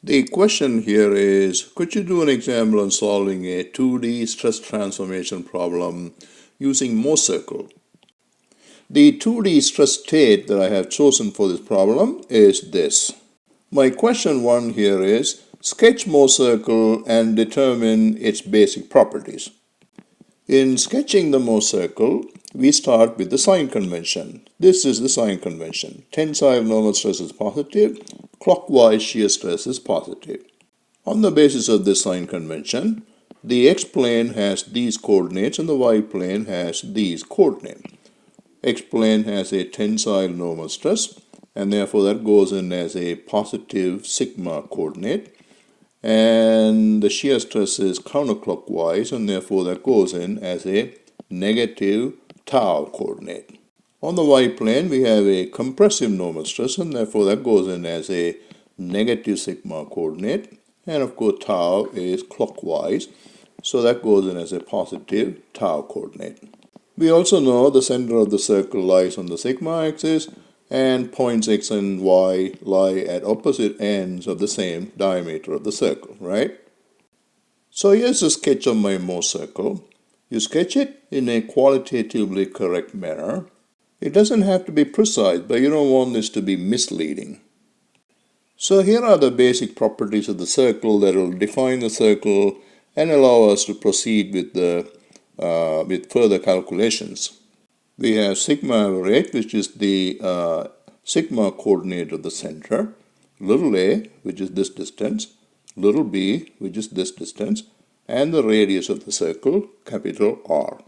The question here is, could you do an example on solving a 2D stress transformation problem using Mohr circle? The 2D stress state that I have chosen for this problem is this. My question 1 here is, sketch Mohr circle and determine its basic properties. In sketching the Mohr circle, we start with the sign convention. This is the sign convention. Tensile normal stress is positive, clockwise shear stress is positive. On the basis of this sign convention, the x-plane has these coordinates and the y-plane has these coordinates. X-plane has a tensile normal stress, and therefore that goes in as a positive sigma coordinate. And the shear stress is counterclockwise, and therefore that goes in as a negative tau coordinate. On the y-plane, we have a compressive normal stress, and therefore that goes in as a negative sigma coordinate. And of course, tau is clockwise, so that goes in as a positive tau coordinate. We also know the center of the circle lies on the sigma axis, and points x and y lie at opposite ends of the same diameter of the circle, right? So here's a sketch of my Mohr circle. You sketch it in a qualitatively correct manner. It doesn't have to be precise, but you don't want this to be misleading. So here are the basic properties of the circle that will define the circle and allow us to proceed with further calculations. We have sigma average, which is the sigma coordinate of the center, little a, which is this distance, little b, which is this distance, and the radius of the circle, capital R.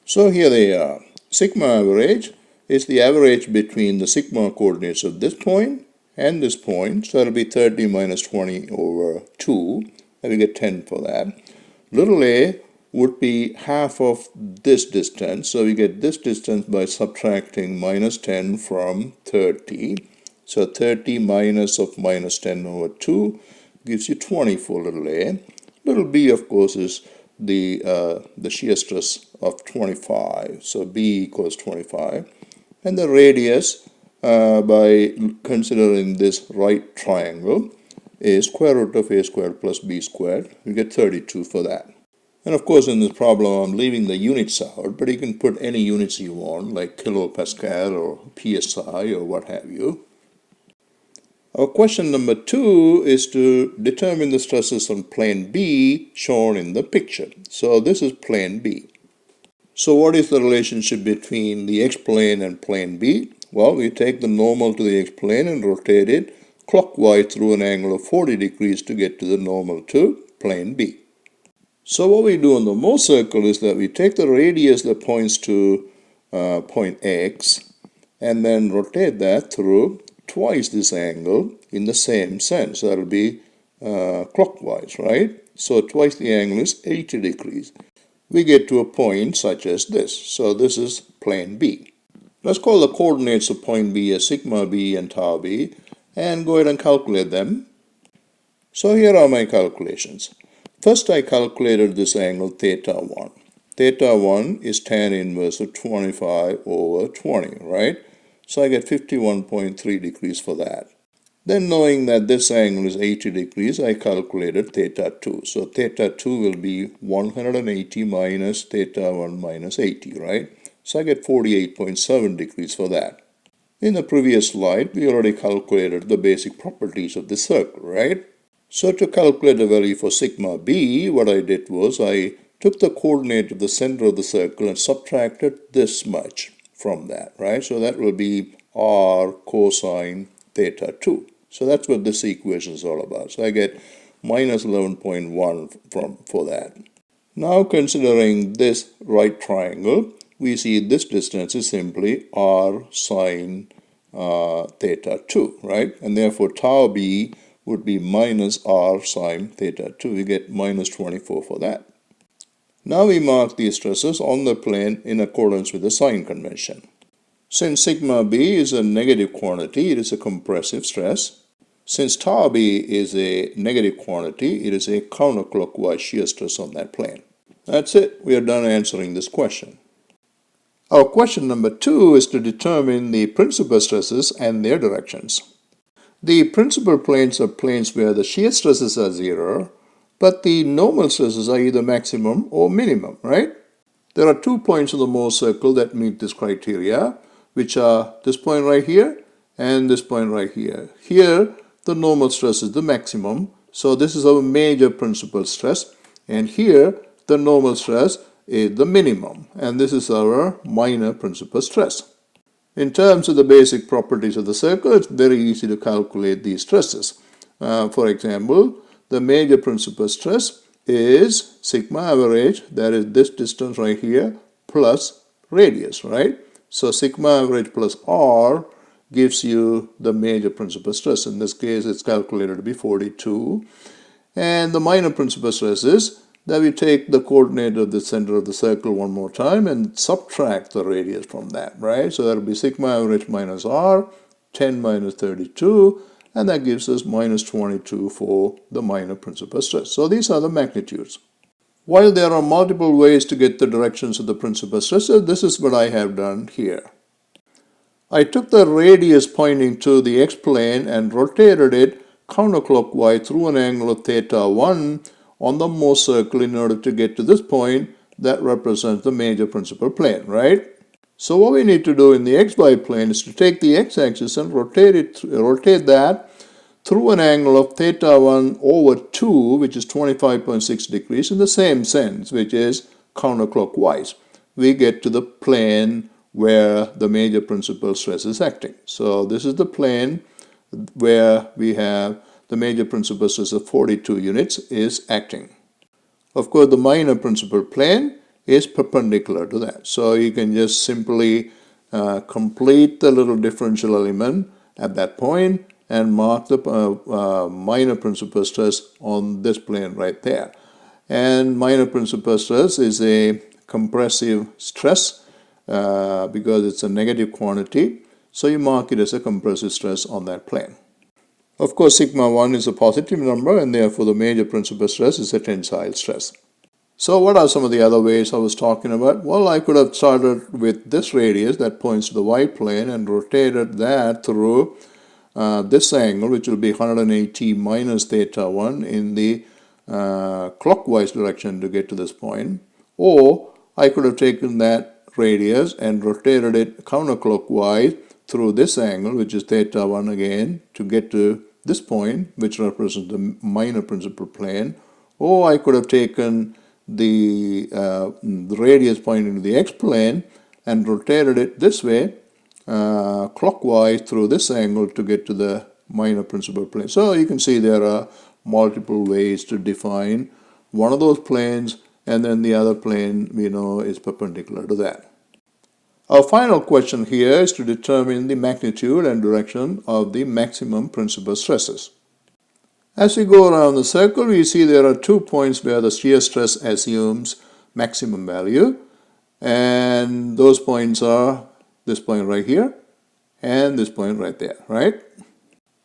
So here they are. Sigma average is the average between the sigma coordinates of this point and this point, so it will be 30 minus 20 over 2, and we get 10 for that. Little a would be half of this distance, so we get this distance by subtracting minus 10 from 30. So 30 minus of minus 10 over 2 gives you 20 for little a. Little b, of course, is the shear stress of 25, so b equals 25. And the radius, by considering this right triangle, is square root of a squared plus b squared. We get 32 for that. And of course, in this problem, I'm leaving the units out, but you can put any units you want, like kilopascal or psi or what have you. Our question number 2 is to determine the stresses on plane B shown in the picture. So this is plane B. So what is the relationship between the x-plane and plane B? Well, we take the normal to the x-plane and rotate it clockwise through an angle of 40 degrees to get to the normal to plane B. So what we do on the Mohr circle is that we take the radius that points to point X and then rotate that through twice this angle in the same sense. That will be clockwise, right? So twice the angle is 80 degrees. We get to a point such as this. So this is plane B. Let's call the coordinates of point B as sigma B and tau B and go ahead and calculate them. So here are my calculations. First, I calculated this angle theta 1. Theta 1 is tan inverse of 25 over 20, right? So I get 51.3 degrees for that. Then knowing that this angle is 80 degrees, I calculated theta 2. So theta 2 will be 180 minus theta 1 minus 80, right? So I get 48.7 degrees for that. In the previous slide, we already calculated the basic properties of the circle, right? So to calculate the value for sigma b, what I did was I took the coordinate of the center of the circle and subtracted this much from that, right? So that will be r cosine theta 2. So that's what this equation is all about. So I get minus 11.1 for that. Now considering this right triangle, we see this distance is simply r sine theta 2, right? And therefore tau b would be minus r sine theta 2. We get minus 24 for that. Now we mark these stresses on the plane in accordance with the sign convention. Since sigma b is a negative quantity, it is a compressive stress. Since tau b is a negative quantity, it is a counterclockwise shear stress on that plane. That's it. We are done answering this question. Our question number 2 is to determine the principal stresses and their directions. The principal planes are planes where the shear stresses are zero, but the normal stresses are either maximum or minimum, right? There are 2 points in the Mohr circle that meet this criteria, which are this point right here and this point right here. Here, the normal stress is the maximum, so this is our major principal stress, and here, the normal stress is the minimum, and this is our minor principal stress. In terms of the basic properties of the circle, it's very easy to calculate these stresses. For example, the major principal stress is sigma average, that is this distance right here, plus radius, right? So sigma average plus r gives you the major principal stress. In this case, it's calculated to be 42. And the minor principal stress is that we take the coordinate of the center of the circle one more time and subtract the radius from that, right? So that will be sigma average minus r, 10 minus 32, and that gives us minus 22 for the minor principal stress. So these are the magnitudes. While there are multiple ways to get the directions of the principal stresses, this is what I have done here. I took the radius pointing to the x-plane and rotated it counterclockwise through an angle of theta 1 on the Mohr circle in order to get to this point that represents the major principal plane, right? So what we need to do in the xy plane is to take the x-axis and rotate that through an angle of theta 1 over 2, which is 25.6 degrees, in the same sense, which is counterclockwise. We get to the plane where the major principal stress is acting. So this is the plane where we have the major principal stress of 42 units is acting. Of course, the minor principal plane is perpendicular to that. So you can just simply complete the little differential element at that point and mark the minor principal stress on this plane right there. And minor principal stress is a compressive stress because it's a negative quantity. So you mark it as a compressive stress on that plane. Of course, sigma 1 is a positive number, and therefore the major principal stress is a tensile stress. So what are some of the other ways I was talking about? Well, I could have started with this radius that points to the y-plane and rotated that through this angle, which will be 180 minus theta 1 in the clockwise direction to get to this point. Or I could have taken that radius and rotated it counterclockwise through this angle, which is theta 1 again, to get to this point, which represents the minor principal plane. Or I could have taken the radius pointing to the x-plane and rotated it this way, clockwise through this angle to get to the minor principal plane. So you can see there are multiple ways to define one of those planes, and then the other plane we know is perpendicular to that. Our final question here is to determine the magnitude and direction of the maximum principal stresses. As we go around the circle, we see there are 2 points where the shear stress assumes maximum value, and those points are this point right here and this point right there, right?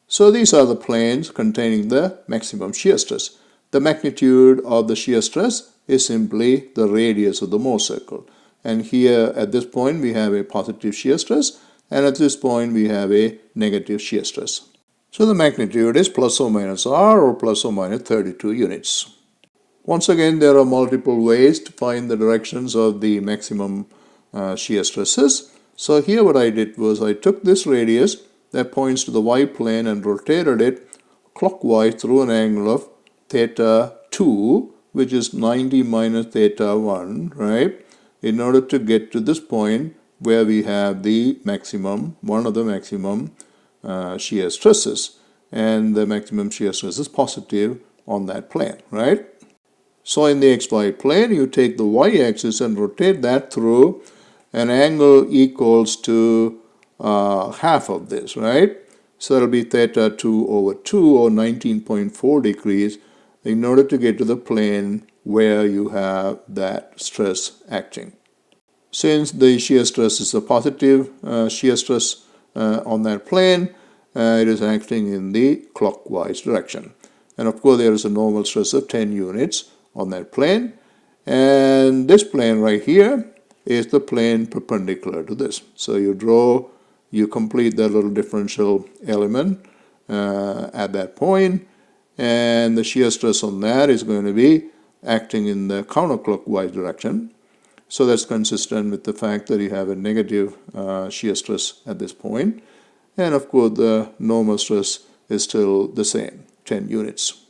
So these are the planes containing the maximum shear stress. The magnitude of the shear stress is simply the radius of the Mohr circle. And here at this point we have a positive shear stress, and at this point we have a negative shear stress. So the magnitude is plus or minus r, or plus or minus 32 units. Once again, there are multiple ways to find the directions of the maximum shear stresses. So here what I did was I took this radius that points to the y-plane and rotated it clockwise through an angle of theta 2, which is 90 minus theta 1, right? In order to get to this point where we have the maximum, one of the maximum shear stresses, and the maximum shear stress is positive on that plane, right? So in the xy plane, you take the y-axis and rotate that through an angle equals to half of this, right? So that'll be theta 2 over 2, or 19.4 degrees, in order to get to the plane where you have that stress acting. Since the shear stress is a positive shear stress on that plane, it is acting in the clockwise direction. And of course, there is a normal stress of 10 units on that plane. And this plane right here is the plane perpendicular to this. So you complete that little differential element at that point, and the shear stress on that is going to be acting in the counterclockwise direction. So that's consistent with the fact that you have a negative shear stress at this point. And of course, the normal stress is still the same, 10 units.